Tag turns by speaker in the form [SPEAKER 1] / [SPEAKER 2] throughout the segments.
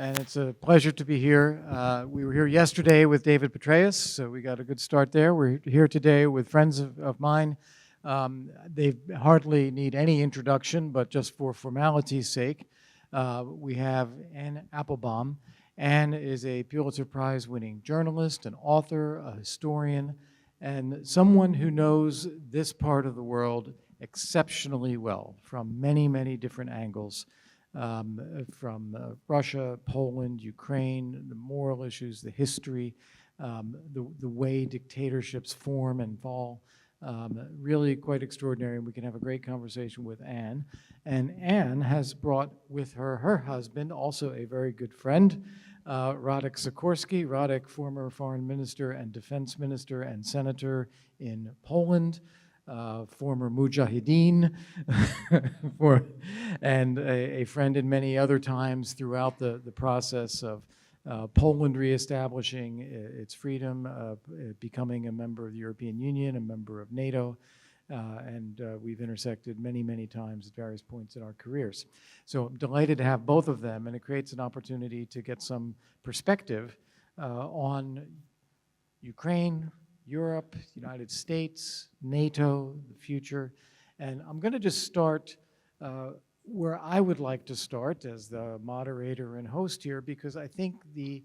[SPEAKER 1] and it's a pleasure to be here. We were here yesterday with David Petraeus, so we got a good start there. We're here today with friends of mine. They hardly need any introduction, but just for formality's sake, we have Anne Applebaum. Anne is a Pulitzer Prize-winning journalist, an author, a historian, and someone who knows this part of the world exceptionally well from many, many different angles. From Russia, Poland, Ukraine, the moral issues, the history, the way dictatorships form and fall. Really quite extraordinary, and we can have a great conversation with Anne. And Anne has brought with her her husband, also a very good friend, Radek Sikorski. Radek, former foreign minister and defense minister and senator in Poland. Former Mujahideen, and a friend in many other times throughout the process of Poland reestablishing its freedom, becoming a member of the European Union, a member of NATO, and we've intersected many, many times at various points in our careers. So I'm delighted to have both of them, and it creates an opportunity to get some perspective on Ukraine, Europe, United States, NATO, the future. And I'm going to just start where I would like to start as the moderator and host here, because I think the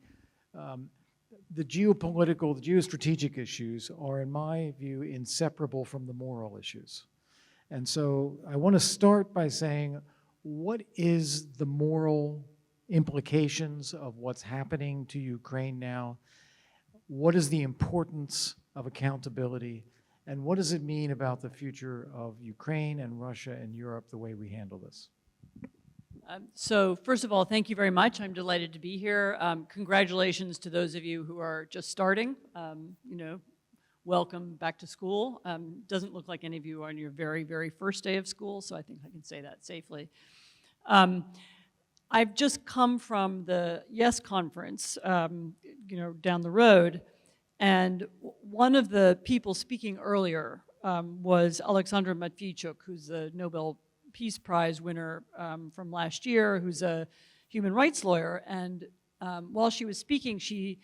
[SPEAKER 1] geopolitical, the geostrategic issues are, in my view, inseparable from the moral issues. And so I want to start by saying, what is the moral implications of what's happening to Ukraine now? What is the importance of accountability, and what does it mean about the future of Ukraine and Russia and Europe, the way we handle this?
[SPEAKER 2] So first of all, thank you very much. I'm delighted to be here. Congratulations to those of you who are just starting. Welcome back to school. Doesn't look like any of you are on your very, very first day of school, so I think I can say that safely. I've just come from the YES conference, down the road. And one of the people speaking earlier was Alexandra Matviichuk, who's a Nobel Peace Prize winner from last year, who's a human rights lawyer. And while she was speaking, she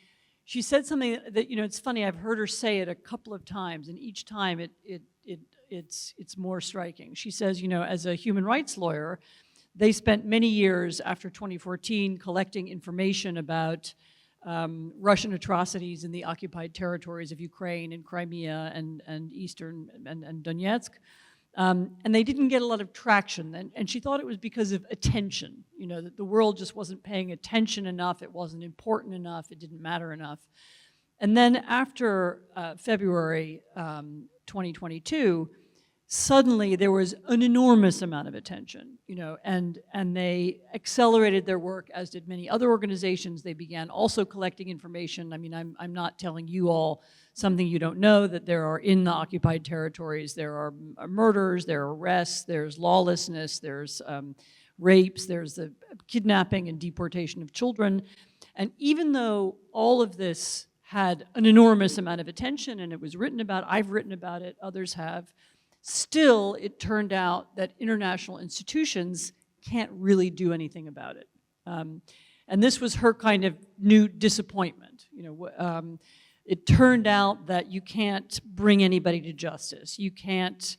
[SPEAKER 2] said something that, it's funny, I've heard her say it a couple of times, and each time it's more striking. She says, as a human rights lawyer, they spent many years after 2014 collecting information about Russian atrocities in the occupied territories of Ukraine and Crimea and Eastern and Donetsk. And they didn't get a lot of traction. And she thought it was because of attention, that the world just wasn't paying attention enough, it wasn't important enough, it didn't matter enough. And then after February 2022, suddenly there was an enormous amount of attention, and they accelerated their work, as did many other organizations. They began also collecting information. I mean, I'm not telling you all something you don't know, that there are in the occupied territories, there are murders, there are arrests, there's lawlessness, there's rapes, there's the kidnapping and deportation of children. And even though all of this had an enormous amount of attention and it was written about, I've written about it, others have, still, it turned out that international institutions can't really do anything about it. And this was her kind of new disappointment. It turned out that you can't bring anybody to justice. You can't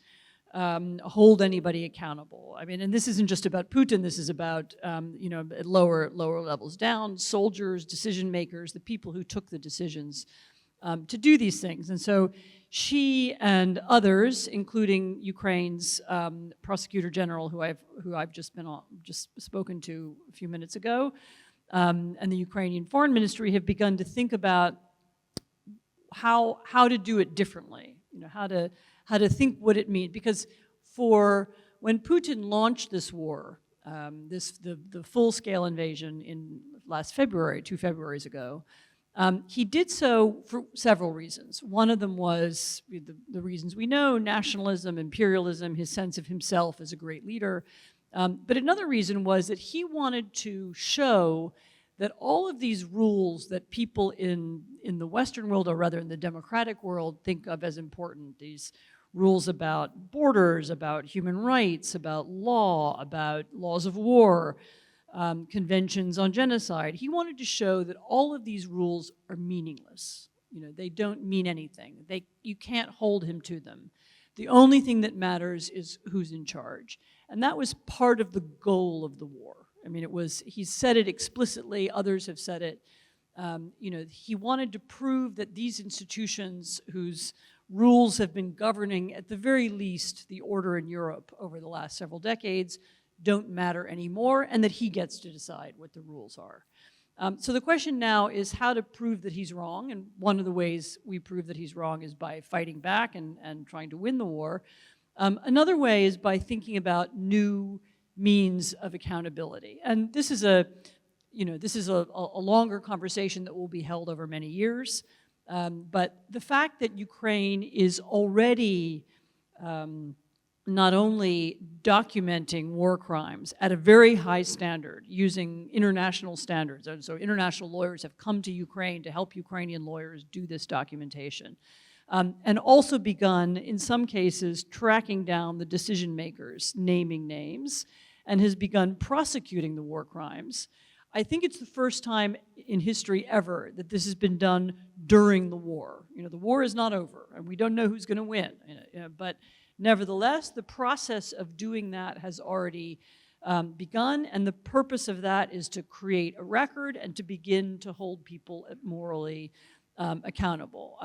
[SPEAKER 2] hold anybody accountable. I mean, and this isn't just about Putin. This is about, at lower levels down, soldiers, decision makers, the people who took the decisions to do these things. And so she and others, including Ukraine's prosecutor general, who I've just spoken to a few minutes ago, and the Ukrainian foreign ministry, have begun to think about how to do it differently. How to think what it means, because when Putin launched this war, the full-scale invasion in last February, 2 Februarys ago. He did so for several reasons. One of them was the reasons we know: nationalism, imperialism, his sense of himself as a great leader. But another reason was that he wanted to show that all of these rules that people in the Western world, or rather in the democratic world, think of as important, these rules about borders, about human rights, about law, about laws of war, conventions on genocide. He wanted to show that all of these rules are meaningless. You know, they don't mean anything. You can't hold him to them. The only thing that matters is who's in charge. And that was part of the goal of the war. I mean, he said it explicitly, others have said it. You know, he wanted to prove that these institutions whose rules have been governing, at the very least, the order in Europe over the last several decades don't matter anymore, and that he gets to decide what the rules are. So the question now is how to prove that he's wrong, and one of the ways we prove that he's wrong is by fighting back and trying to win the war. Another way is by thinking about new means of accountability. And this is a longer conversation that will be held over many years. But the fact that Ukraine is already not only documenting war crimes at a very high standard, using international standards, and so international lawyers have come to Ukraine to help Ukrainian lawyers do this documentation, and also begun, in some cases, tracking down the decision makers, naming names, and has begun prosecuting the war crimes. I think it's the first time in history ever that this has been done during the war. You know, the war is not over, and we don't know who's going to win. But nevertheless, the process of doing that has already begun, and the purpose of that is to create a record and to begin to hold people morally accountable.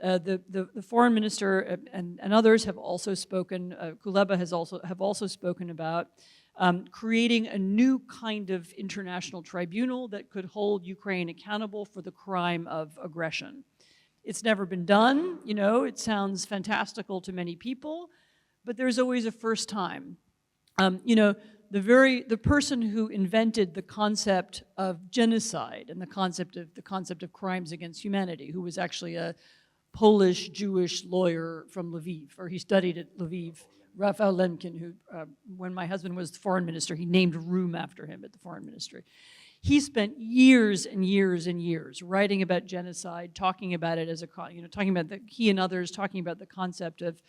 [SPEAKER 2] The foreign minister and others have also spoken. Kuleba have also spoken about creating a new kind of international tribunal that could hold Ukraine accountable for the crime of aggression. It's never been done, you know, it sounds fantastical to many people, but there's always a first time. You know, the person who invented the concept of genocide and the concept of crimes against humanity, who was actually a Polish Jewish lawyer from Lviv, or he studied at Lviv, Raphael Lemkin, who, when my husband was the foreign minister, he named a room after him at the foreign ministry. He spent years and years and years writing about genocide, talking about it as he and others talking about the concept of,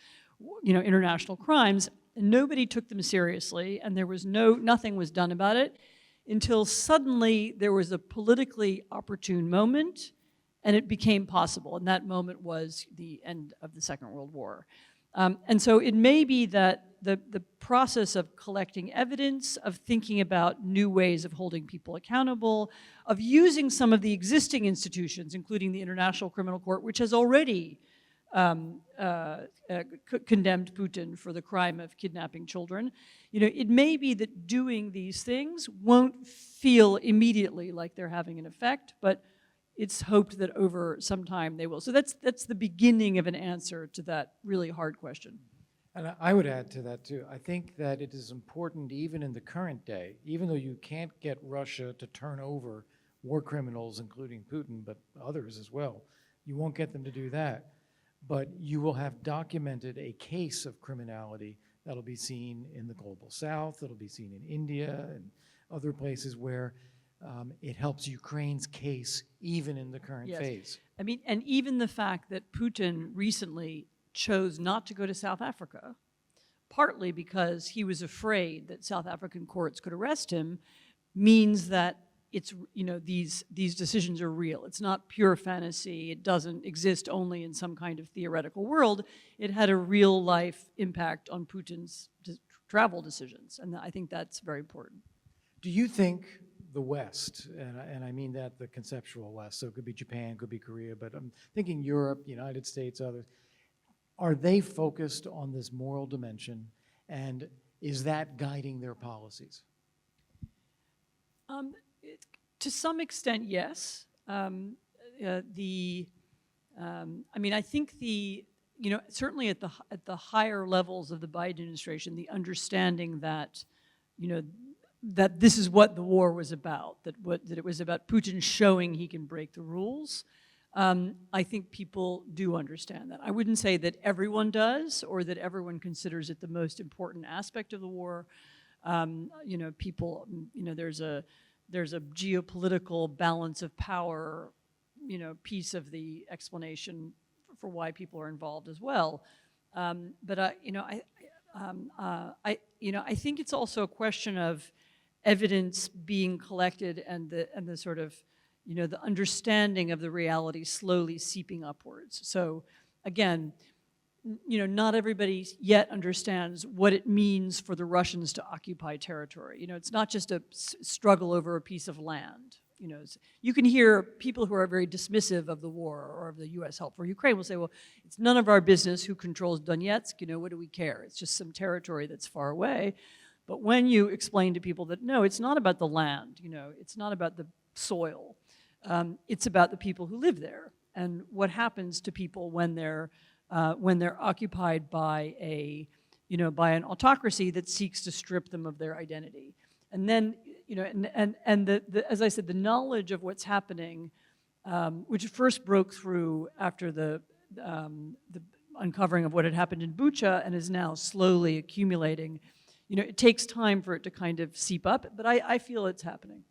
[SPEAKER 2] you know, international crimes, and nobody took them seriously, and there was nothing was done about it until suddenly there was a politically opportune moment, and it became possible, and that moment was the end of the Second World War. And so it may be that the process of collecting evidence, of thinking about new ways of holding people accountable, of using some of the existing institutions, including the International Criminal Court, which has already condemned Putin for the crime of kidnapping children. You know, it may be that doing these things won't feel immediately like they're having an effect, but it's hoped that over some time they will. So that's the beginning of an answer to that really hard question.
[SPEAKER 1] And I would add to that too. I think that it is important even in the current day, even though you can't get Russia to turn over war criminals, including Putin, but others as well. You won't get them to do that. But you will have documented a case of criminality that'll be seen in the global south, that'll be seen in India and other places where it helps Ukraine's case even in the current phase.
[SPEAKER 2] I mean, and even the fact that Putin recently chose not to go to South Africa, partly because he was afraid that South African courts could arrest him, means that it's, you know, these decisions are real. It's not pure fantasy. It doesn't exist only in some kind of theoretical world. It had a real life impact on Putin's travel decisions, and I think that's very important.
[SPEAKER 1] Do you think the West, and I mean that the conceptual West, so it could be Japan, it could be Korea, but I'm thinking Europe, United States, others, are they focused on this moral dimension, and is that guiding their policies?
[SPEAKER 2] To some extent, yes. I mean, I think certainly at the higher levels of the Biden administration, the understanding that, that this is what the war was about, that it was about Putin showing he can break the rules. I think people do understand that. I wouldn't say that everyone does, or that everyone considers it the most important aspect of the war. People, there's a geopolitical balance of power, piece of the explanation for why people are involved as well. But I think it's also a question of evidence being collected and the sort of, the understanding of the reality slowly seeping upwards. So again, not everybody yet understands what it means for the Russians to occupy territory. It's not just a struggle over a piece of land. You can hear people who are very dismissive of the war or of the US help for Ukraine will say, well, it's none of our business who controls Donetsk, what do we care? It's just some territory that's far away. But when you explain to people that, no, it's not about the land, it's not about the soil, it's about the people who live there and what happens to people when they're occupied by by an autocracy that seeks to strip them of their identity. And then, as I said, the knowledge of what's happening, which first broke through after the uncovering of what had happened in Bucha and is now slowly accumulating, it takes time for it to kind of seep up, but I feel it's happening.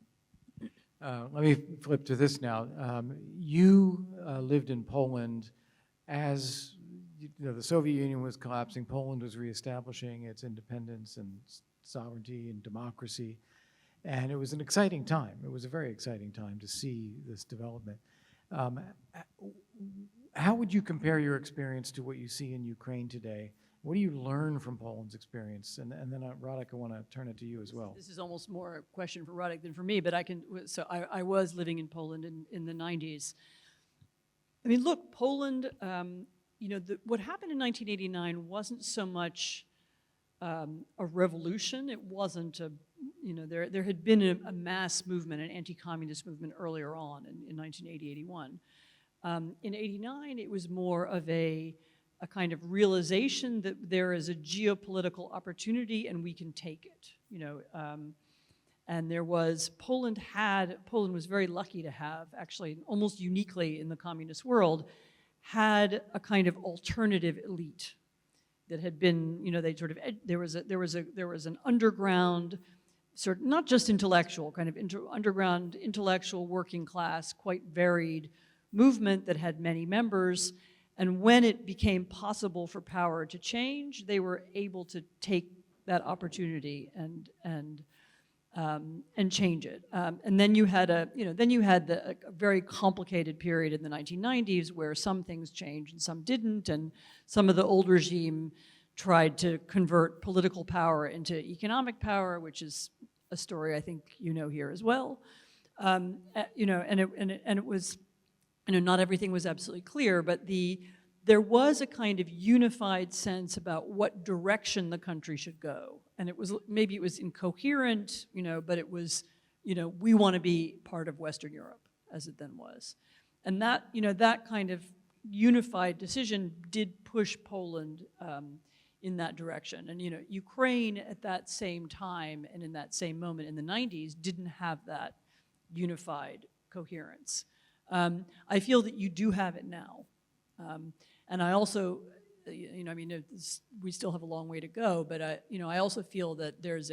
[SPEAKER 1] Let me flip to this now. You lived in Poland as the Soviet Union was collapsing. Poland was reestablishing its independence and sovereignty and democracy. And it was an exciting time. It was a very exciting time to see this development. How would you compare your experience to what you see in Ukraine today? What do you learn from Poland's experience? And then, Radek, I want to turn it to you as well.
[SPEAKER 2] This is almost more a question for Radek than for me, but I was living in Poland in the 90s. I mean, look, Poland, what happened in 1989 wasn't so much a revolution. It wasn't there had been a mass movement, an anti-communist movement earlier on in 1980, 81. In 89, it was more of a kind of realization that there is a geopolitical opportunity and we can take it, and there was, Poland was very lucky to have, actually almost uniquely in the communist world, had a kind of alternative elite that had been, there was an underground, sort of, not just intellectual, kind of underground intellectual working class, quite varied movement that had many members. And when it became possible for power to change, they were able to take that opportunity and change it. And then you had a very complicated period in the 1990s where some things changed and some didn't, and some of the old regime tried to convert political power into economic power, which is a story I think here as well. And it was, not everything was absolutely clear, but there was a kind of unified sense about what direction the country should go. And maybe it was incoherent, but it was, we want to be part of Western Europe, as it then was. And that, that kind of unified decision did push Poland in that direction. And, Ukraine at that same time and in that same moment in the 90s didn't have that unified coherence. I feel that you do have it now. And I also, we still have a long way to go, but I also feel that there's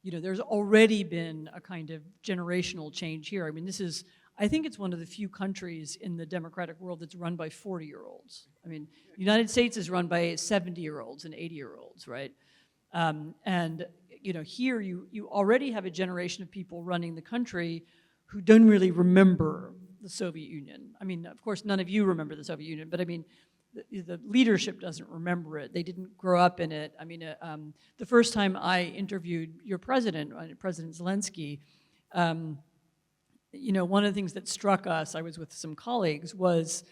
[SPEAKER 2] there's already been a kind of generational change here. I mean, I think it's one of the few countries in the democratic world that's run by 40-year-olds. I mean, the United States is run by 70-year-olds and 80-year-olds, right? And here you already have a generation of people running the country who don't really remember the Soviet Union. I mean, of course, none of you remember the Soviet Union, but I mean, the leadership doesn't remember it. They didn't grow up in it. I mean, the first time I interviewed your president, President Zelensky, one of the things that struck us, I was with some colleagues, was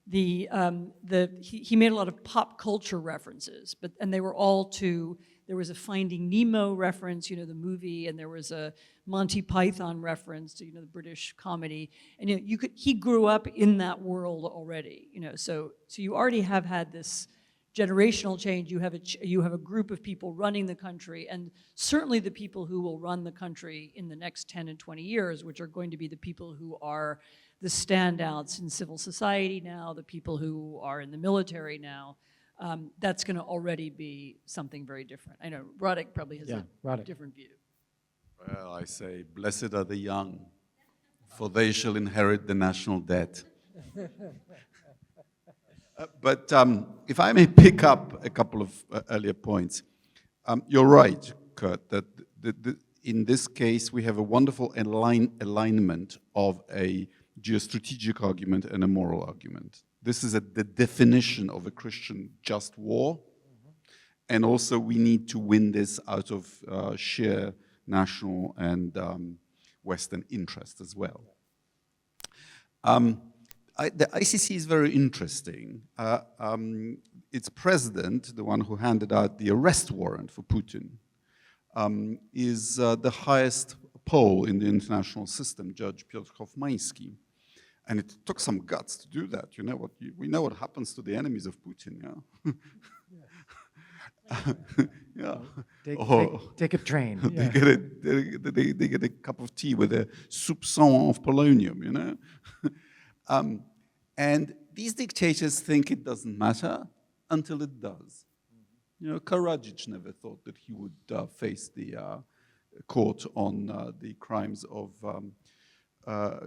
[SPEAKER 2] he made a lot of pop culture references, and they were all to, there was a Finding Nemo reference, the movie, and there was a Monty Python reference to, the British comedy, and he grew up in that world already, so you already have had this generational change. You have a group of people running the country, and certainly the people who will run the country in the next 10 and 20 years, which are going to be the people who are the standouts in civil society now, the people who are in the military now. That's going to already be something very different. I know Radek probably has a different view.
[SPEAKER 3] Well, I say, blessed are the young, for they shall inherit the national debt. But if I may pick up a couple of earlier points, you're right, Kurt, that in this case, we have a wonderful alignment of a geostrategic argument and a moral argument. This is the definition of a Christian just war. And also we need to win this out of sheer national and Western interest as well. The ICC is very interesting. Its president, the one who handed out the arrest warrant for Putin, is the highest pole in the international system, Judge Piotr Hofmański. And it took some guts to do that. You know what? We know what happens to the enemies of Putin, yeah? Yeah.
[SPEAKER 1] Take a train.
[SPEAKER 3] They get a cup of tea with a soupçon of polonium, you know? And these dictators think it doesn't matter until it does. You know, Karadzic never thought that he would face the court on the crimes of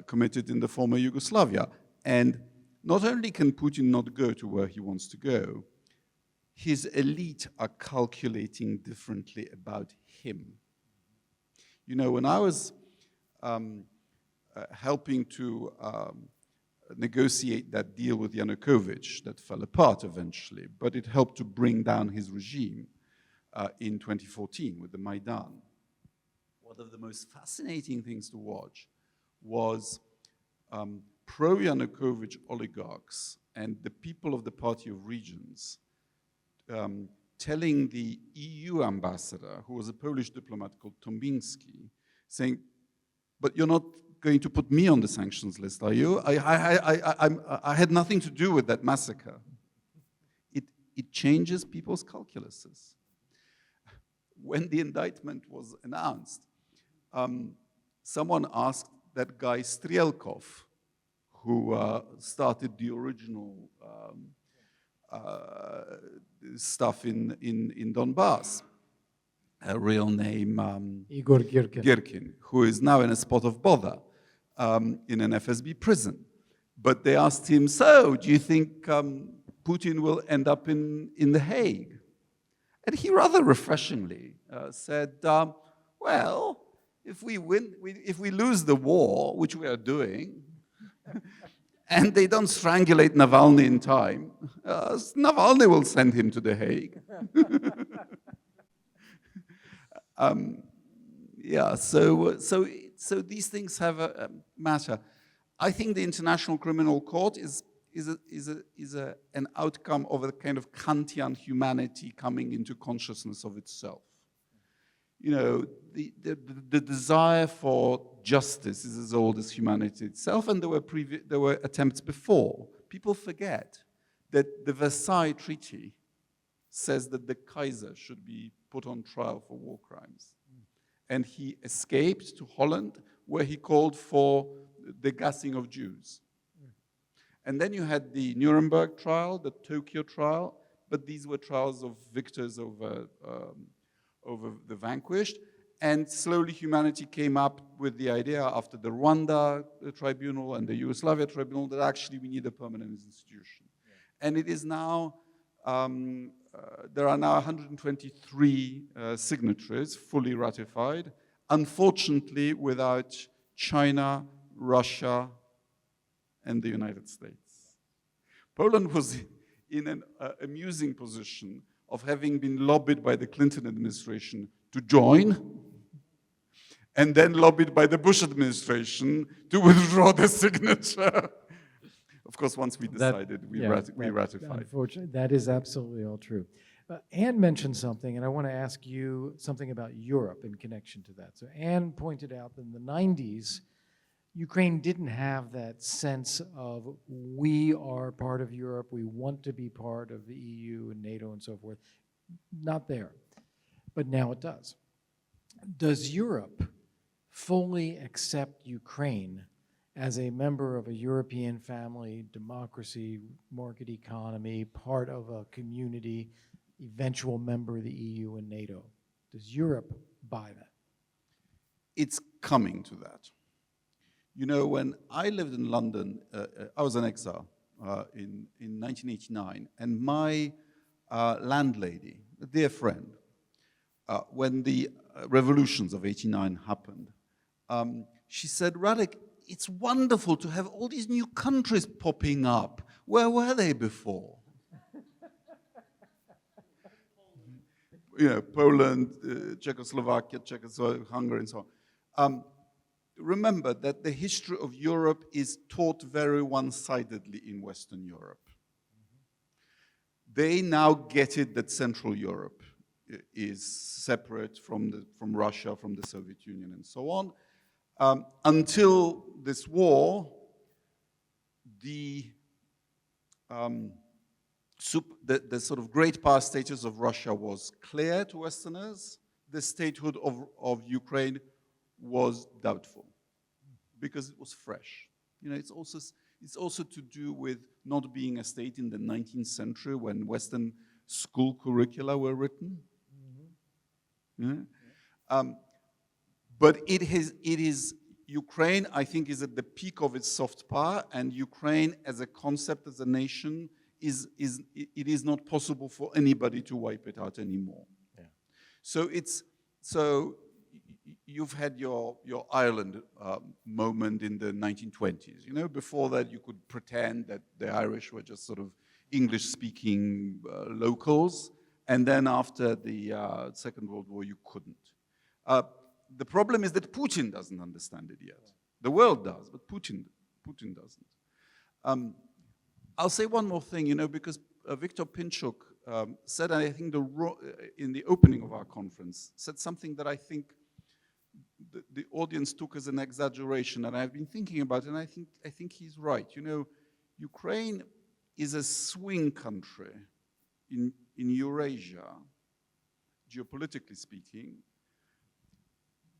[SPEAKER 3] committed in the former Yugoslavia. And not only can Putin not go to where he wants to go, his elite are calculating differently about him. You know, when I was helping to negotiate that deal with Yanukovych that fell apart eventually, but it helped to bring down his regime in 2014 with the Maidan. One of the most fascinating things to watch was pro-Yanukovych oligarchs and the people of the Party of Regions telling the EU ambassador, who was a Polish diplomat called Tombiński, saying, but you're not going to put me on the sanctions list, are you? I had nothing to do with that massacre. It changes people's calculuses. When the indictment was announced, someone asked that guy Strielkov, who started the original stuff in Donbass, a real name
[SPEAKER 1] Igor Girkin.
[SPEAKER 3] who is now in a spot of bother in an FSB prison. But they asked him, so do you think Putin will end up in The Hague? And he rather refreshingly said, well, if we lose the war, which we are doing, and they don't strangulate Navalny in time, Navalny will send him to The Hague. Yeah, so these things have a matter. I think the International Criminal Court is an outcome of a kind of Kantian humanity coming into consciousness of itself. You know, the desire for justice is as old as humanity itself, and there were attempts before. People forget that the Versailles Treaty says that the Kaiser should be put on trial for war crimes. And he escaped to Holland, where he called for the gassing of Jews. And then you had the Nuremberg trial, the Tokyo trial, but these were trials of victors over the vanquished. And slowly humanity came up with the idea after the Rwanda tribunal and the Yugoslavia tribunal that actually we need a permanent institution. Yeah. And it is now, there are now 123 signatories fully ratified, unfortunately without China, Russia, and the United States. Poland was in an amusing position of having been lobbied by the Clinton administration to join, and then lobbied by the Bush administration to withdraw the signature. Of course, once we decided, we ratified.
[SPEAKER 1] Unfortunately, that is absolutely all true. Anne mentioned something, and I want to ask you something about Europe in connection to that. So Anne pointed out that in the 90s, Ukraine didn't have that sense of we are part of Europe, we want to be part of the EU and NATO and so forth. Not there, but now it does. Does Europe fully accept Ukraine as a member of a European family, democracy, market economy, part of a community, eventual member of the EU and NATO? Does Europe buy that?
[SPEAKER 3] It's coming to that. You know, when I lived in London, I was an exile in 1989, and my landlady, a dear friend, when the revolutions of '89 happened, she said, Radek, it's wonderful to have all these new countries popping up. Where were they before? Poland, Czechoslovakia, Hungary, and so on. Remember that the history of Europe is taught very one-sidedly in Western Europe. They now get it that Central Europe is separate from Russia, from the Soviet Union, and so on. Until this war, the sort of great power status of Russia was clear to Westerners. The statehood of Ukraine was doubtful because it was fresh. It's also to do with not being a state in the 19th century when Western school curricula were written. Mm-hmm. But it is Ukraine, I think, is at the peak of its soft power, and Ukraine as a concept, as a nation, it is not possible for anybody to wipe it out anymore. Yeah. So you've had your Ireland moment in the 1920s. Before that, you could pretend that the Irish were just sort of English-speaking locals, and then after the Second World War, you couldn't. The problem is that Putin doesn't understand it yet. The world does, but Putin doesn't. I'll say one more thing, because Viktor Pinchuk said, I think in the opening of our conference, said something that I think the audience took as an exaggeration, and I've been thinking about it, and I think he's right. Ukraine is a swing country in Eurasia, geopolitically speaking,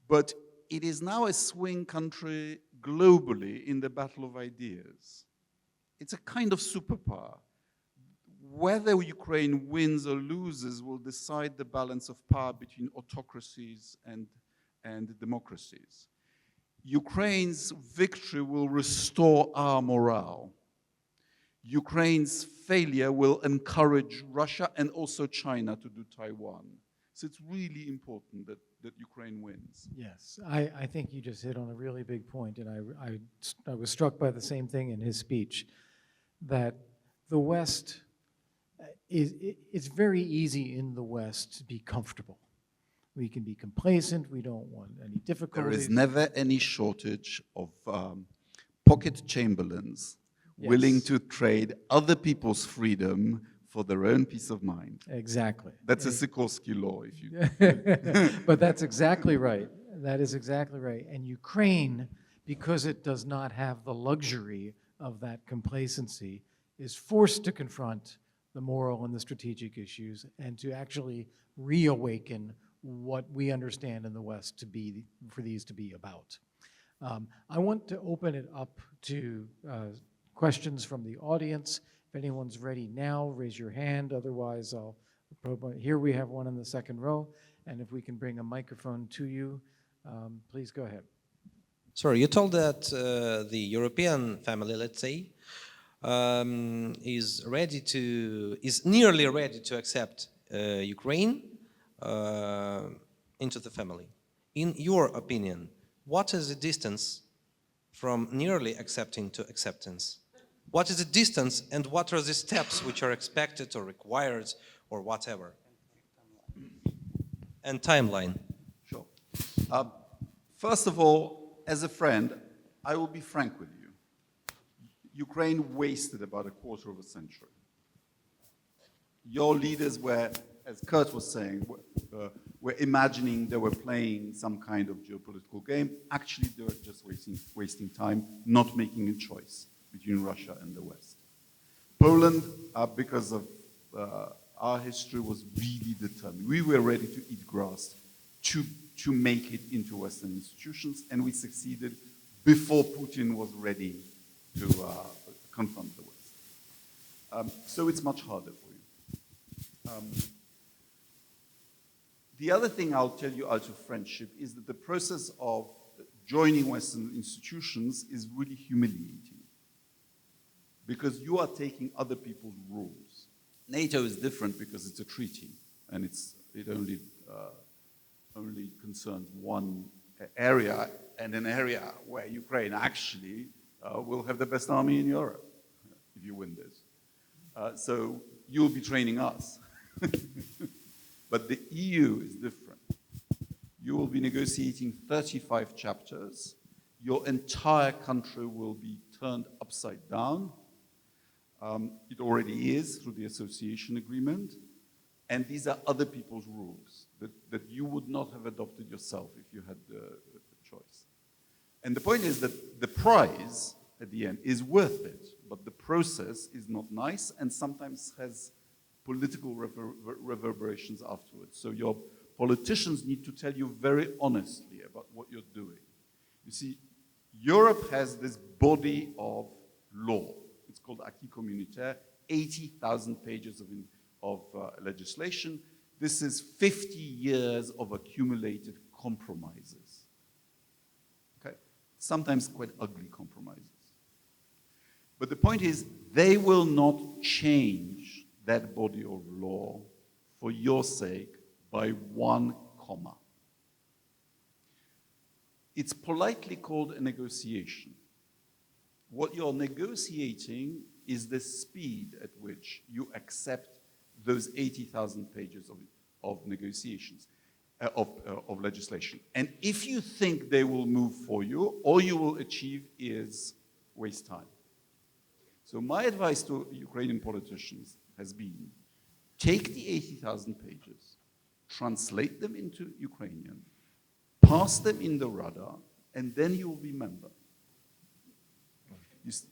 [SPEAKER 3] but it is now a swing country globally in the battle of ideas. It's a kind of superpower. Whether Ukraine wins or loses will decide the balance of power between autocracies and democracies. Ukraine's victory will restore our morale. Ukraine's failure will encourage Russia and also China to do Taiwan. So it's really important that Ukraine wins.
[SPEAKER 1] Yes, I think you just hit on a really big point, and I was struck by the same thing in his speech, that the West, it's very easy in the West to be comfortable. We can be complacent, we don't want any difficulties.
[SPEAKER 3] There is never any shortage of pocket chamberlains willing to trade other people's freedom for their own peace of mind.
[SPEAKER 1] Exactly.
[SPEAKER 3] That's a Sikorski law, if you...
[SPEAKER 1] But that's exactly right. That is exactly right. And Ukraine, because it does not have the luxury of that complacency, is forced to confront the moral and the strategic issues and to actually reawaken what we understand in the West to be, for these to be about. I want to open it up to questions from the audience. If anyone's ready now, raise your hand. Otherwise, here we have one in the second row. And if we can bring a microphone to you, please go ahead.
[SPEAKER 4] Sorry, you told that the European family, let's say, is nearly ready to accept Ukraine into the family. In your opinion, what is the distance from nearly accepting to acceptance? What is the distance, and what are the steps which are expected or required or whatever? And timeline.
[SPEAKER 3] Sure. First of all, as a friend, I will be frank with you. Ukraine wasted about a quarter of a century. Your leaders were, as Kurt was saying, were imagining they were playing some kind of geopolitical game. Actually, they were just wasting time, not making a choice between Russia and the West. Poland, because of our history, was really determined. We were ready to eat grass to make it into Western institutions, and we succeeded before Putin was ready to confront the West. So it's much harder for you. The other thing I'll tell you out of friendship is that the process of joining Western institutions is really humiliating, because you are taking other people's rules. NATO is different because it's a treaty, and it only only concerns one area, and an area where Ukraine actually will have the best army in Europe if you win this. So you'll be training us. But the EU is different. You will be negotiating 35 chapters. Your entire country will be turned upside down. It already is through the association agreement. And these are other people's rules that you would not have adopted yourself if you had the choice. And the point is that the prize at the end is worth it, but the process is not nice and sometimes has political reverberations afterwards. So your politicians need to tell you very honestly about what you're doing. You see, Europe has this body of law. It's called Acquis Communautaire, 80,000 pages of legislation. This is 50 years of accumulated compromises. Okay? Sometimes quite ugly compromises. But the point is, they will not change that body of law for your sake by one comma. It's politely called a negotiation. What you're negotiating is the speed at which you accept those 80,000 pages of negotiations, of legislation. And if you think they will move for you, all you will achieve is waste time. So my advice to Ukrainian politicians has been, take the 80,000 pages, translate them into Ukrainian, pass them in the Rada, and then you will be member.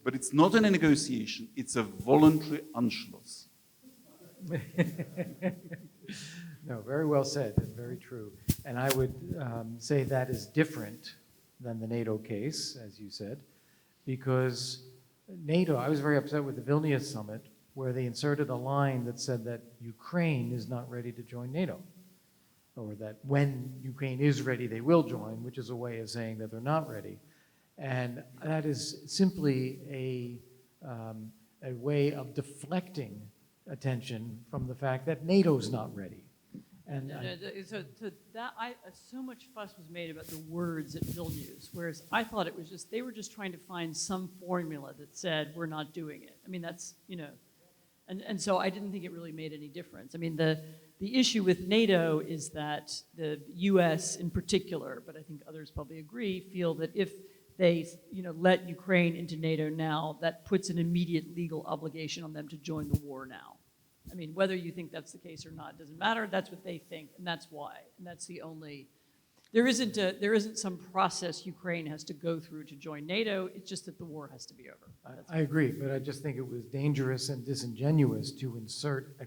[SPEAKER 3] But it's not a negotiation, it's a voluntary Anschluss.
[SPEAKER 1] No, very well said and very true. And I would say that is different than the NATO case, as you said, because NATO, I was very upset with the Vilnius summit where they inserted a line that said that Ukraine is not ready to join NATO, or that when Ukraine is ready, they will join, which is a way of saying that they're not ready. And that is simply a way of deflecting attention from the fact that NATO's not ready. And
[SPEAKER 2] so so much fuss was made about the words at Vilnius, whereas I thought it was just, they were just trying to find some formula that said, we're not doing it. I mean, that's, you know, and so I didn't think it really made any difference. I mean, the issue with NATO is that the US in particular, but I think others probably agree, feel that if they, you know, let Ukraine into NATO now, that puts an immediate legal obligation on them to join the war now. I mean, whether you think that's the case or not doesn't matter. That's what they think, and that's why. And that's the only. There isn't some process Ukraine has to go through to join NATO. It's just that the war has to be over.
[SPEAKER 1] I agree, but I just think it was dangerous and disingenuous to insert a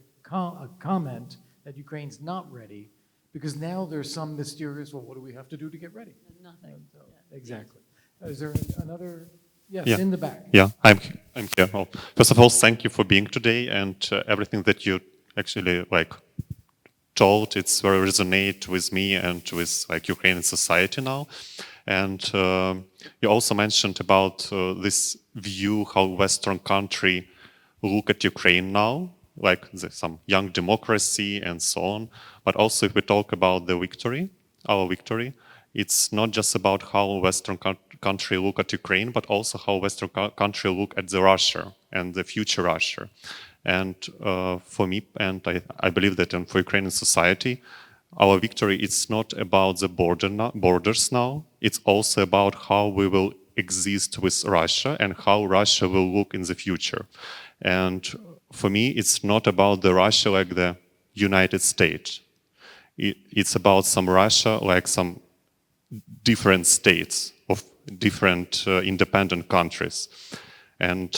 [SPEAKER 1] comment that Ukraine's not ready, because now there's some mysterious, well, what do we have to do to get ready?
[SPEAKER 2] Nothing.
[SPEAKER 1] So, exactly. Is there another? Yes,
[SPEAKER 5] Yeah.
[SPEAKER 1] in the back.
[SPEAKER 5] Yeah, I'm here. Well, first of all, thank you for being today, and everything that you actually told, it's very resonate with me and with Ukrainian society now. And you also mentioned about this view how Western country look at Ukraine now, some young democracy and so on. But also, if we talk about the victory, our victory, it's not just about how Western country look at Ukraine, but also how Western country look at the Russia and the future Russia. And for me, and I believe that for Ukrainian society, our victory, it's not about the borders now. It's also about how we will exist with Russia and how Russia will look in the future. And for me, it's not about the Russia like the United States. It's about some Russia like some different states of different independent countries. And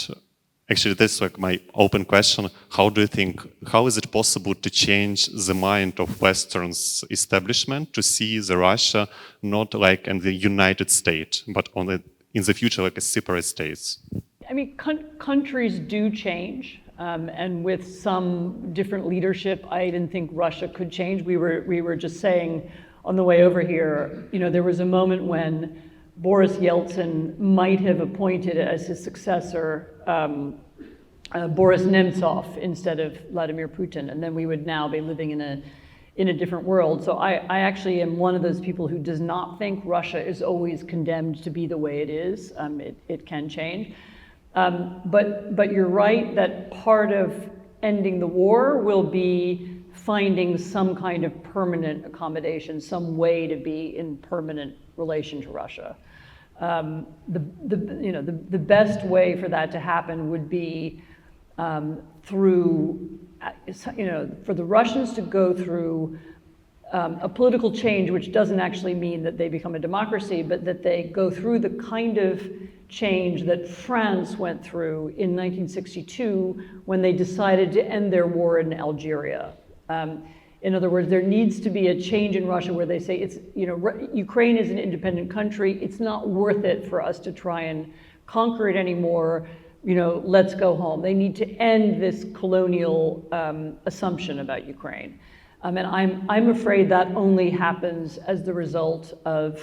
[SPEAKER 5] actually, that's my open question. How do you think, how is it possible to change the mind of Western establishment to see the Russia not like in the United States, but in the future like a separate states?
[SPEAKER 2] I mean, countries do change, and with some different leadership, I didn't think Russia could change. We were just saying on the way over here, you know, there was a moment when Boris Yeltsin might have appointed as his successor Boris Nemtsov instead of Vladimir Putin, and then we would now be living in a different world. So I actually am one of those people who does not think Russia is always condemned to be the way it is. It can change. But you're right that part of ending the war will be finding some kind of permanent accommodation, some way to be in permanent relation to Russia. The best way for that to happen would be through, for the Russians to go through a political change, which doesn't actually mean that they become a democracy, but that they go through the kind of change that France went through in 1962 when they decided to end their war in Algeria. In other words, there needs to be a change in Russia where they say, Ukraine is an independent country, it's not worth it for us to try and conquer it anymore, let's go home. They need to end this colonial assumption about Ukraine. And I'm afraid that only happens as the result of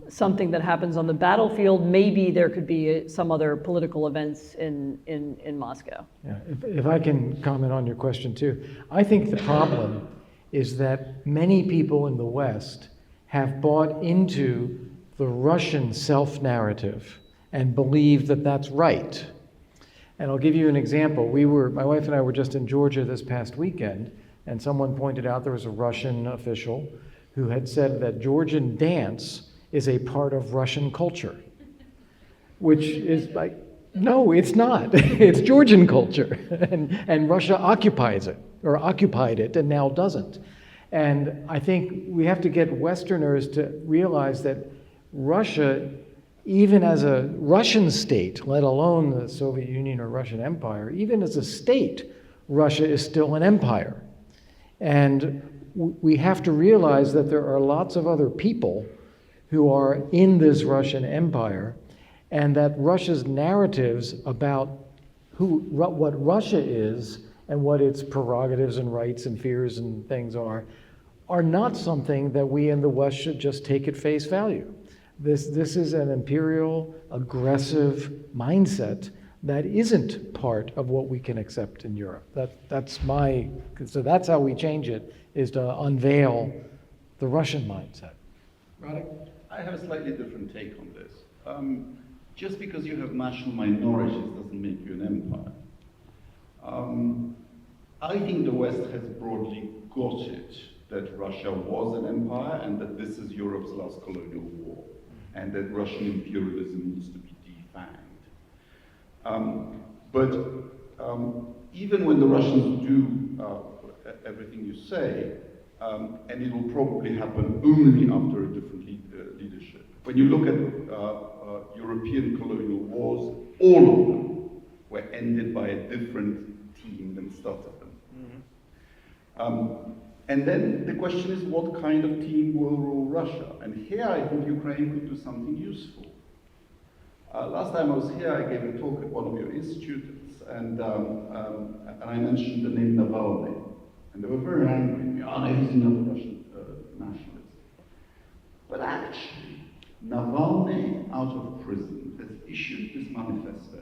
[SPEAKER 2] something that happens on the battlefield. Maybe there could be some other political events in Moscow.
[SPEAKER 1] Yeah, if I can comment on your question too. I think the problem is that many people in the West have bought into the Russian self-narrative and believe that that's right. And I'll give you an example. My wife and I were just in Georgia this past weekend, and someone pointed out there was a Russian official who had said that Georgian dance is a part of Russian culture, which is like, no, it's not. It's Georgian culture, and Russia occupies it, or occupied it, and now doesn't. And I think we have to get Westerners to realize that Russia, even as a Russian state, let alone the Soviet Union or Russian Empire, even as a state, Russia is still an empire. And we have to realize that there are lots of other people who are in this Russian empire, and that Russia's narratives about what Russia is and what its prerogatives and rights and fears and things are not something that we in the West should just take at face value. This is an imperial, aggressive mindset that isn't part of what we can accept in Europe. So that's how we change it, is to unveil the Russian mindset.
[SPEAKER 6] Radek? I have a slightly different take on this. Just because you have national minorities doesn't make you an empire. I think the West has broadly got it that Russia was an empire and that this is Europe's last colonial war, and that Russian imperialism needs to be defanged. But even when the Russians do everything you say, and it will probably happen only after a different leadership. When you look at European colonial wars, all of them were ended by a different team than started them. Mm-hmm. And then the question is, what kind of team will rule Russia? And here I think Ukraine could do something useful. Last time I was here, I gave a talk at one of your institutes, and I mentioned the name Navalny. And they were very angry. Oh, no, he's another Russian nationalist. But actually, Navalny, out of prison, has issued this manifesto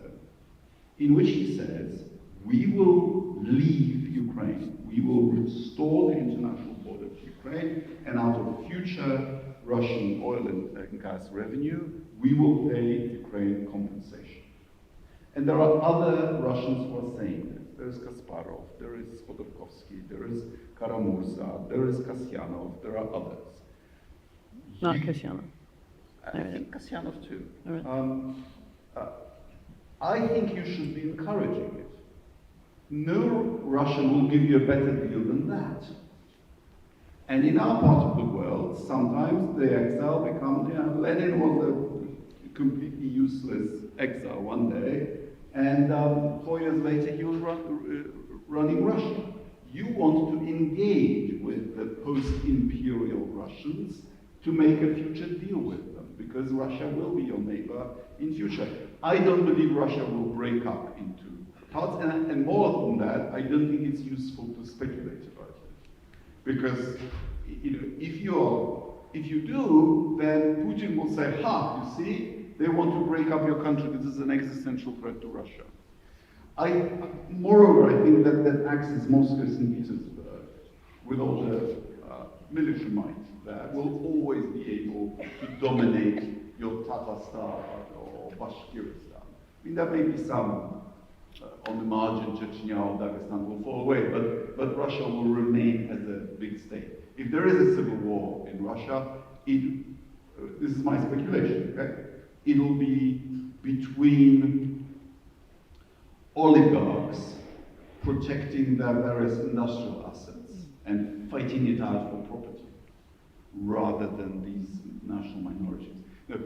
[SPEAKER 6] in which he says, we will leave Ukraine. We will restore the international border to Ukraine, and out of future Russian oil and gas revenue, we will pay Ukraine compensation. And there are other Russians who are saying this. There is Kasparov, there is Khodorkovsky, there is Karamurza, there is Kasyanov, there are others.
[SPEAKER 2] Not Kasyanov.
[SPEAKER 6] I think Kasyanov too. I think you should be encouraging it. No Russian will give you a better deal than that. And in our part of the world, sometimes the exile becomes, Lenin was a completely useless exile one day, and 4 years later he was running Russia. You want to engage with the post-imperial Russians to make a future deal with them, because Russia will be your neighbor in future. I don't believe Russia will break up into parts, and more than that, I don't think it's useful to speculate about it. Because if you do, then Putin will say, you see, they want to break up your country. This is an existential threat to Russia. Moreover, I think that axis Moscow-St. Petersburg with all the military might there, will always be able to dominate your Tatarstan or Bashkiristan. I mean, there may be some on the margin, Chechnya or Dagestan will fall away, but Russia will remain as a big state. If there is a civil war in Russia, this is my speculation, okay? It'll be between oligarchs protecting their various industrial assets and fighting it out for property, rather than these national minorities. Now,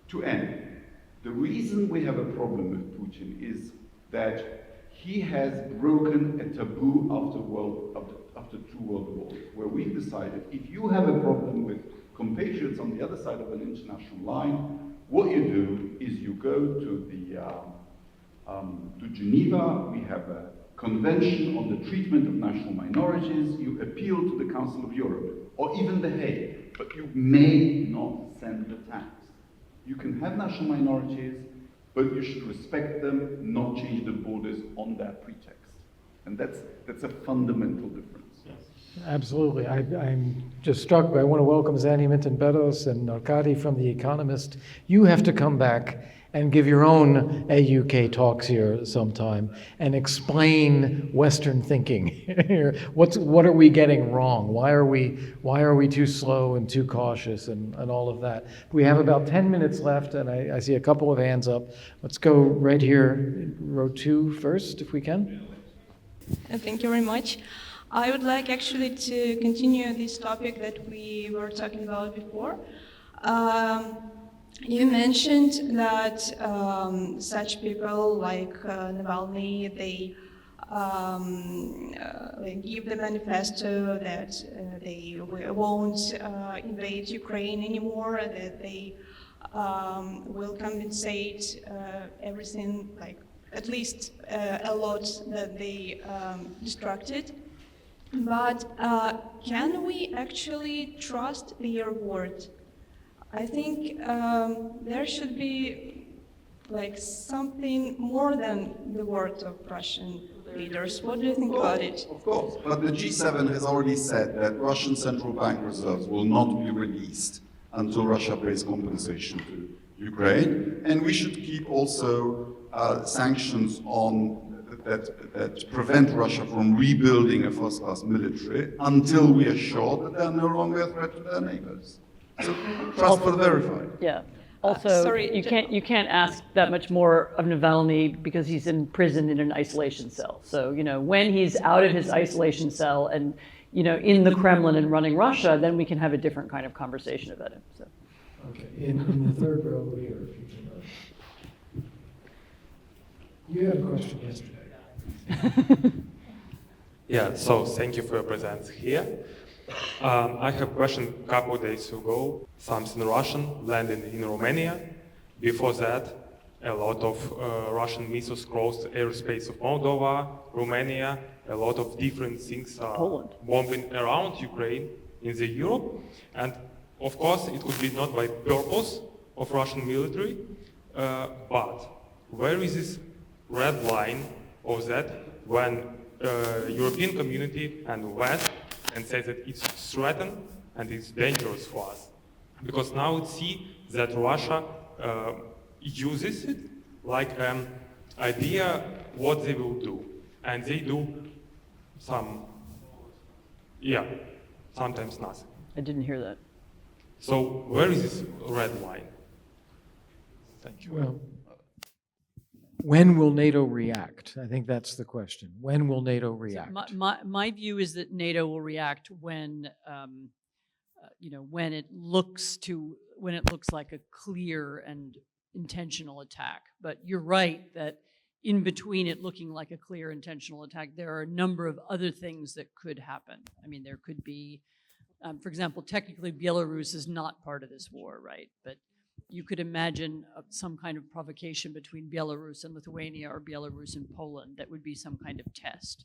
[SPEAKER 6] to end, the reason we have a problem with Putin is that he has broken a taboo after two world wars, where we decided if you have a problem with compatriots on the other side of an international line, what you do is you go to Geneva. We have a convention on the treatment of national minorities. You appeal to the Council of Europe or even The Hague, but you may not send the tanks. You can have national minorities, but you should respect them, not change the borders on their pretext. And that's a fundamental difference.
[SPEAKER 1] Absolutely. I'm just struck by, I want to welcome Zani Minton-Bedos and Arkady from The Economist. You have to come back and give your own AUK talks here sometime and explain Western thinking here. What are we getting wrong? Why are we too slow and too cautious and all of that? We have about 10 minutes left, and I see a couple of hands up. Let's go right here, row 2 first, if we can.
[SPEAKER 7] Thank you very much. I would like actually to continue this topic that we were talking about before. You mentioned that such people like Navalny, they give the manifesto that they won't invade Ukraine anymore, that they will compensate everything, like at least a lot that they destructed. But can we actually trust their word? I think there should be like something more than the word of Russian leaders. What do you think about it?
[SPEAKER 3] Of course, but the G7 has already said that Russian central bank reserves will not be released until Russia pays compensation to Ukraine, and we should keep also sanctions on that prevent Russia from rebuilding a first-class military until we are sure that they are no longer a threat to their neighbors. So trust but verify.
[SPEAKER 2] Yeah. Also,
[SPEAKER 7] sorry,
[SPEAKER 2] you can't ask that much more of Navalny because he's in prison in an isolation cell. So, when he's out of his isolation cell and, in the Kremlin and running Russia, then we can have a different kind of conversation about him. So.
[SPEAKER 1] Okay, in the third row here, if you can. You had a question yesterday.
[SPEAKER 8] Yeah, so thank you for your presence here. I have a question. A couple of days ago, something Russian landed in Romania. Before that, a lot of Russian missiles crossed the airspace of Moldova, Romania. A lot of different things are bombing around Ukraine in the Europe. And of course, it could be not by purpose of Russian military, but where is this red line of that when European community and West and say that it's threatened and it's dangerous for us? Because now we see that Russia uses it like an idea what they will do. And they do sometimes nothing.
[SPEAKER 2] I didn't hear that.
[SPEAKER 8] So where is this red line? Thank you.
[SPEAKER 1] Well, when will NATO react? I think that's the question. When will NATO react?
[SPEAKER 2] My view is that NATO will react when, when it looks like a clear and intentional attack. But you're right that in between it looking like a clear intentional attack, there are a number of other things that could happen. I mean, there could be, for example, technically Belarus is not part of this war, right? But you could imagine some kind of provocation between Belarus and Lithuania or Belarus and Poland that would be some kind of test.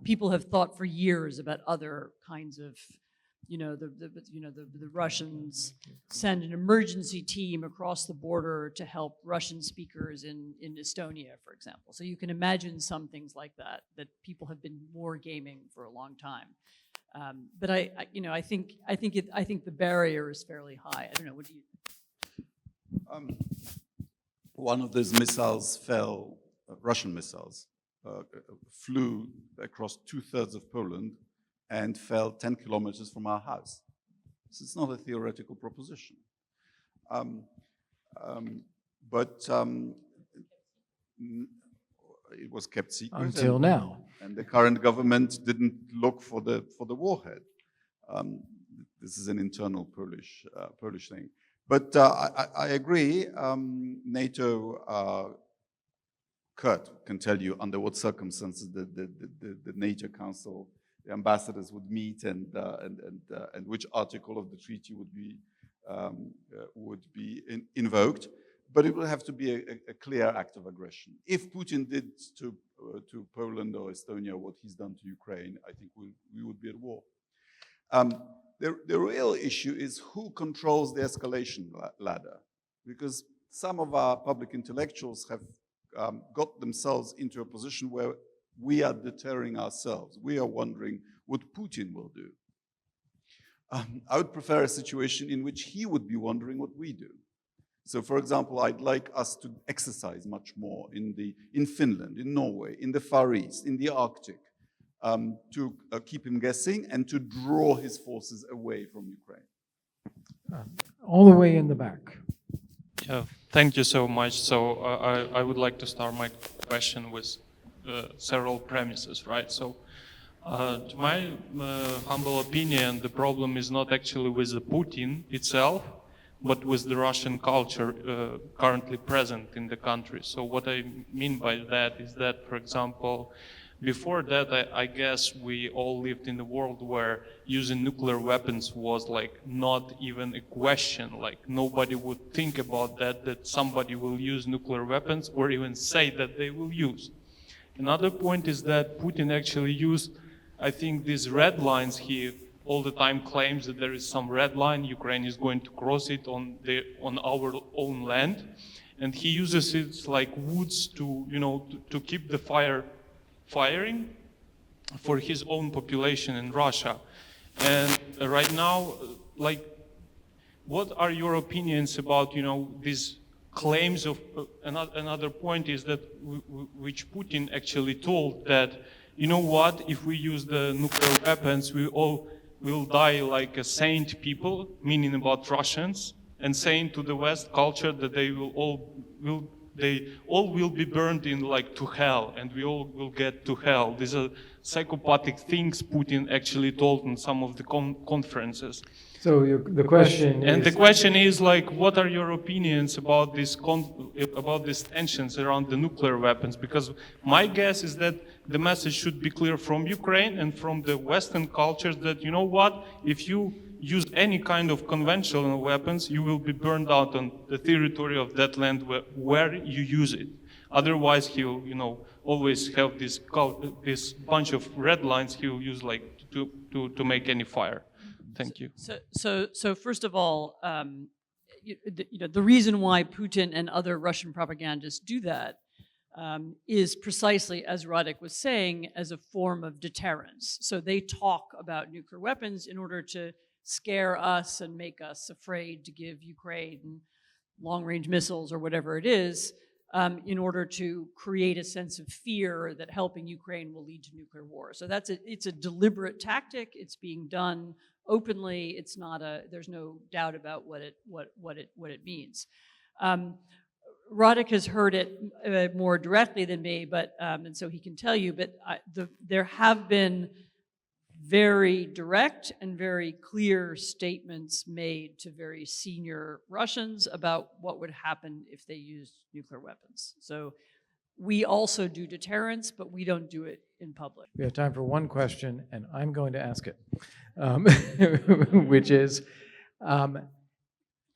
[SPEAKER 2] People have thought for years about other kinds of the Russians send an emergency team across the border to help Russian speakers in Estonia, for example. So you can imagine some things like that people have been wargaming for a long time. But I think the barrier is fairly high. I don't know. What do you think?
[SPEAKER 3] One of those missiles fell, Russian missiles, flew across 2/3 of Poland and fell 10 kilometers from our house. So it's not a theoretical proposition. But it was kept secret.
[SPEAKER 1] Until now.
[SPEAKER 3] And the current government didn't look for the warhead. This is an internal Polish thing. But I agree. NATO, Kurt can tell you under what circumstances the NATO Council, the ambassadors would meet, and which article of the treaty would be invoked. But it will have to be a clear act of aggression. If Putin did to Poland or Estonia what he's done to Ukraine, I think we would be at war. The real issue is who controls the escalation ladder, because some of our public intellectuals have got themselves into a position where we are deterring ourselves. We are wondering what Putin will do. I would prefer a situation in which he would be wondering what we do. So, for example, I'd like us to exercise much more in Finland, in Norway, in the Far East, in the Arctic, to keep him guessing and to draw his forces away from Ukraine.
[SPEAKER 1] All the way in the back.
[SPEAKER 9] Yeah, thank you so much. So I would like to start my question with several premises, right? So to my humble opinion, the problem is not actually with the Putin itself, but with the Russian culture currently present in the country. So what I mean by that is that, for example, before that, I guess we all lived in a world where using nuclear weapons was like not even a question. Like nobody would think about that somebody will use nuclear weapons or even say that they will use. Another point is that Putin actually used, I think, these red lines. He all the time claims that there is some red line, Ukraine is going to cross it on our own land. And he uses it like woods to keep the firing for his own population in Russia. And right now, like, what are your opinions about, these claims of, another point is that, which Putin actually told that, if we use the nuclear weapons, we all will die like a saint people, meaning about Russians, and saying to the West culture that they all will be burned in like to hell, and we all will get to hell. These are psychopathic things Putin actually told in some of the conferences.
[SPEAKER 1] So the question is...
[SPEAKER 9] And the question is like, what are your opinions about these tensions around the nuclear weapons? Because my guess is that the message should be clear from Ukraine and from the Western cultures that, if you use any kind of conventional weapons, you will be burned out on the territory of that land where you use it. Otherwise, he'll, always have this bunch of red lines he'll use like to make any fire. Thank you.
[SPEAKER 2] So first of all, the reason why Putin and other Russian propagandists do that is precisely, as Radek was saying, as a form of deterrence. So they talk about nuclear weapons in order to scare us and make us afraid to give Ukraine long-range missiles or whatever it is, in order to create a sense of fear that helping Ukraine will lead to nuclear war. So it's a deliberate tactic. It's being done openly. It's not there's no doubt about what it means. Radek has heard it more directly than me, but and so he can tell you. But there have been very direct and very clear statements made to very senior Russians about what would happen if they used nuclear weapons. So we also do deterrence, but we don't do it in public.
[SPEAKER 1] We have time for one question, and I'm going to ask it, which is,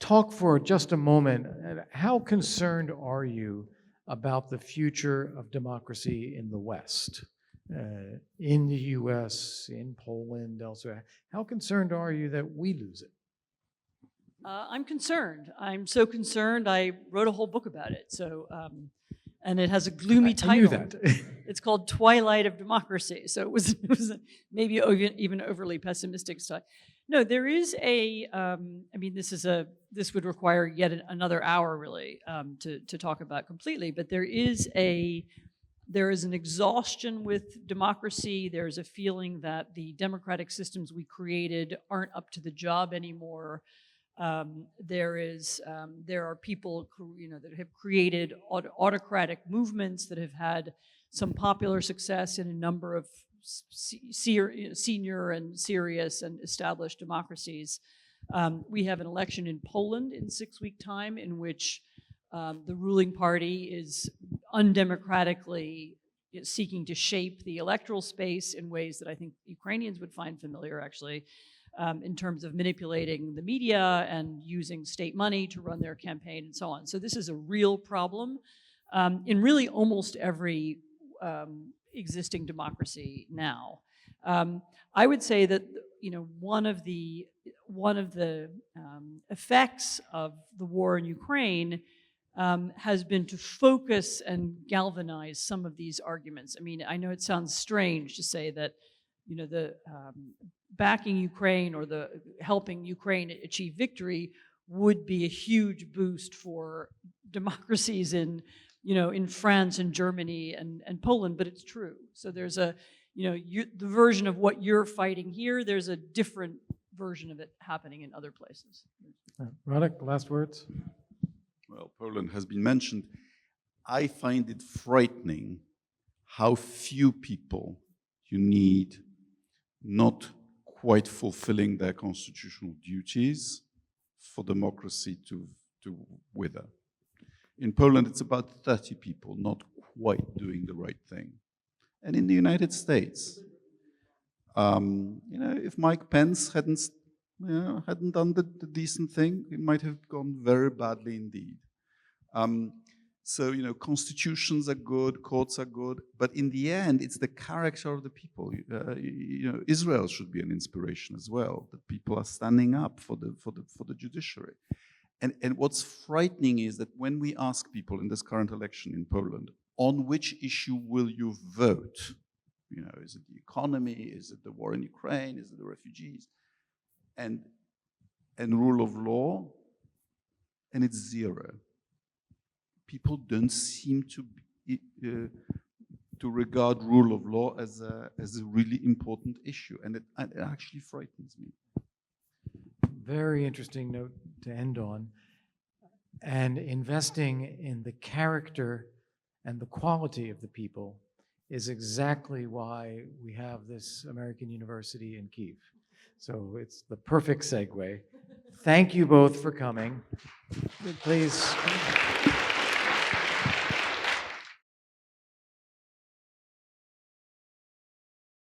[SPEAKER 1] talk for just a moment. How concerned are you about the future of democracy in the West? in the US, in Poland, elsewhere. How concerned are you that we lose it?
[SPEAKER 2] I'm concerned. I'm so concerned, I wrote a whole book about it. So, and it has a gloomy title.
[SPEAKER 1] I knew that.
[SPEAKER 2] It's called Twilight of Democracy. So it was maybe even overly pessimistic stuff. No, there is I mean, this would require yet another hour really to talk about completely, but there is an exhaustion with democracy. There's a feeling that the democratic systems we created aren't up to the job anymore. There are people that have created autocratic movements that have had some popular success in a number of senior and serious and established democracies. We have an election in Poland in 6-week time in which the ruling party is undemocratically seeking to shape the electoral space in ways that I think Ukrainians would find familiar, actually, in terms of manipulating the media and using state money to run their campaign and so on. So this is a real problem in really almost every existing democracy now. I would say that one of the effects of the war in Ukraine has been to focus and galvanize some of these arguments. I mean, I know it sounds strange to say that the backing Ukraine or the helping Ukraine achieve victory would be a huge boost for democracies in France and Germany and Poland, but it's true. So there's the version of what you're fighting here, there's a different version of it happening in other places.
[SPEAKER 1] Radek, last words?
[SPEAKER 6] Well, Poland has been mentioned. I find it frightening how few people you need not quite fulfilling their constitutional duties for democracy to wither. In Poland, it's about 30 people not quite doing the right thing. And in the United States, if Mike Pence hadn't done the decent thing, it might have gone very badly indeed. So, constitutions are good, courts are good, but in the end, it's the character of the people. Israel should be an inspiration as well, that people are standing up for the judiciary. And what's frightening is that when we ask people in this current election in Poland, on which issue will you vote? Is it the economy? Is it the war in Ukraine? Is it the refugees? And rule of law? And it's zero. People don't seem to regard rule of law as a really important issue, and it actually frightens me.
[SPEAKER 1] Very interesting note to end on. And investing in the character and the quality of the people is exactly why we have this American University in Kyiv. So it's the perfect segue. Thank you both for coming. Please.